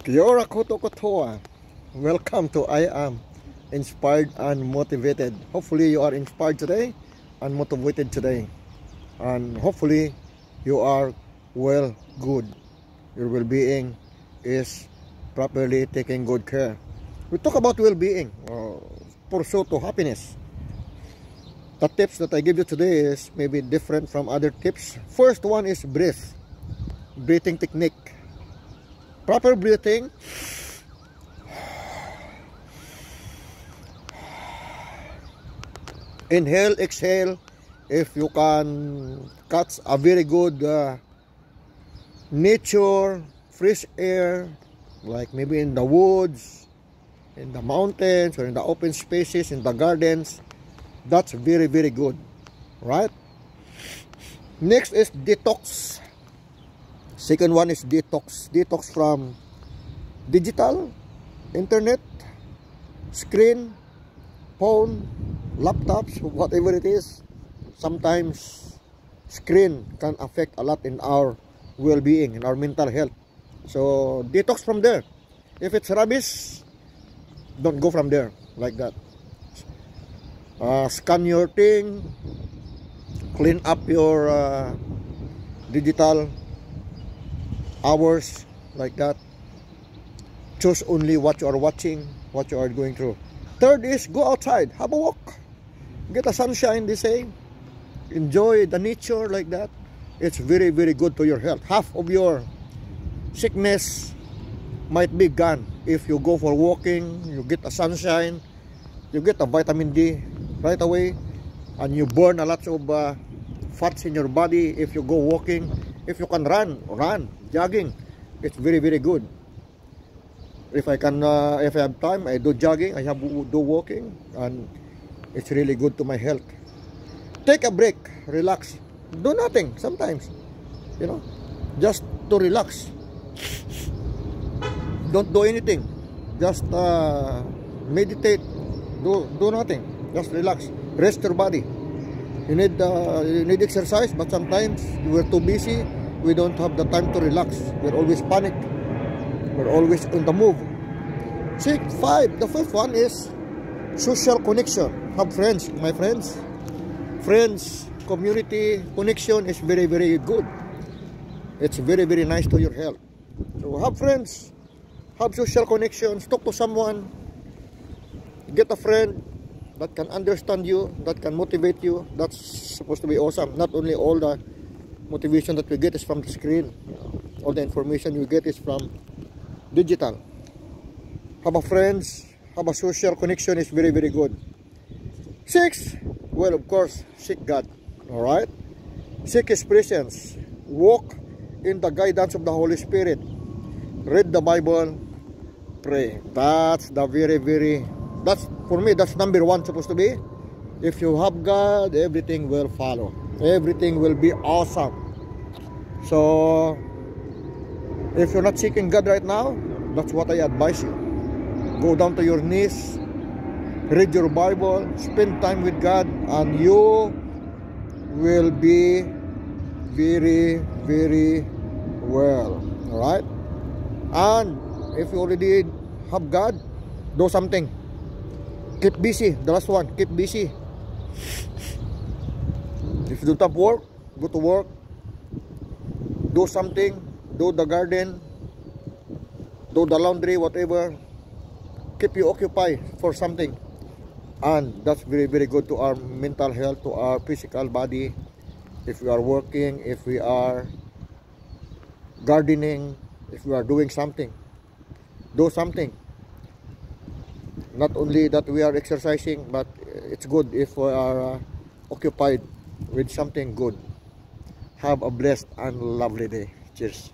Kia ora koto kotoa. Welcome to I Am Inspired and Motivated. Hopefully you are inspired today and motivated today. And hopefully you are well, good. Your well-being is properly taking good care. We talk about well-being, pursuit to happiness. The tips that I give you today is maybe different from other tips. First one is breathing technique. Proper breathing. Inhale, exhale. If you can catch a very good nature, fresh air, like maybe in the woods, in the mountains, or in the open spaces, in the gardens, that's very, very good, right? Next is detox. Second one is detox. Detox from digital, internet, screen, phone, laptops, whatever it is. Sometimes screen can affect a lot in our well-being, in our mental health. So detox from there. If it's rubbish, don't go from there like that. Scan your thing, clean up your digital hours like that. Choose only what you are watching, what you are going through. Third is go outside, have a walk, get a sunshine, they say. Enjoy the nature like that. It's very, very good to your health. Half of your sickness might be gone if you go for walking, you get a sunshine, you get a vitamin D right away, and you burn a lot of fats in your body if you go walking. If you can run, jogging, it's very, very good. If I can, if I have time, I do jogging, I have do walking, and it's really good to my health. Take a break, relax, do nothing sometimes, you know, just to relax. Don't do anything, just meditate, do nothing, just relax, rest your body. You need exercise, but sometimes we're too busy. We don't have the time to relax. We're always panicked. We're always on the move. 5. The fifth one is social connection. Have friends, my friends. Friends, community connection is very, very good. It's very, very nice to your health. So have friends, have social connections, talk to someone, get a friend that can understand you, that can motivate you. That's supposed to be awesome. Not only all the motivation that we get is from the screen, all the information you get is from digital. Have a friends, have a social connection is very, very good. 6, well, of course, seek God. All right, seek His presence, walk in the guidance of the Holy Spirit, read the Bible, pray. That's the very, very, that's for me, that's number 1 supposed to be. If you have God, everything will follow. Everything will be awesome. So if you're not seeking God right now, that's what I advise you. Go down to your knees, read your Bible, spend time with God, and you will be very, very well. All right? And if you already have God, do something. Keep busy. The last one, keep busy. If you don't have work, go to work. Do something. Do the garden. Do the laundry, whatever. Keep you occupied for something. And that's very, very good to our mental health, to our physical body. If we are working, if we are gardening, if we are doing something, do something. Not only that we are exercising, but it's good if we are occupied with something good. Have a blessed and lovely day. Cheers.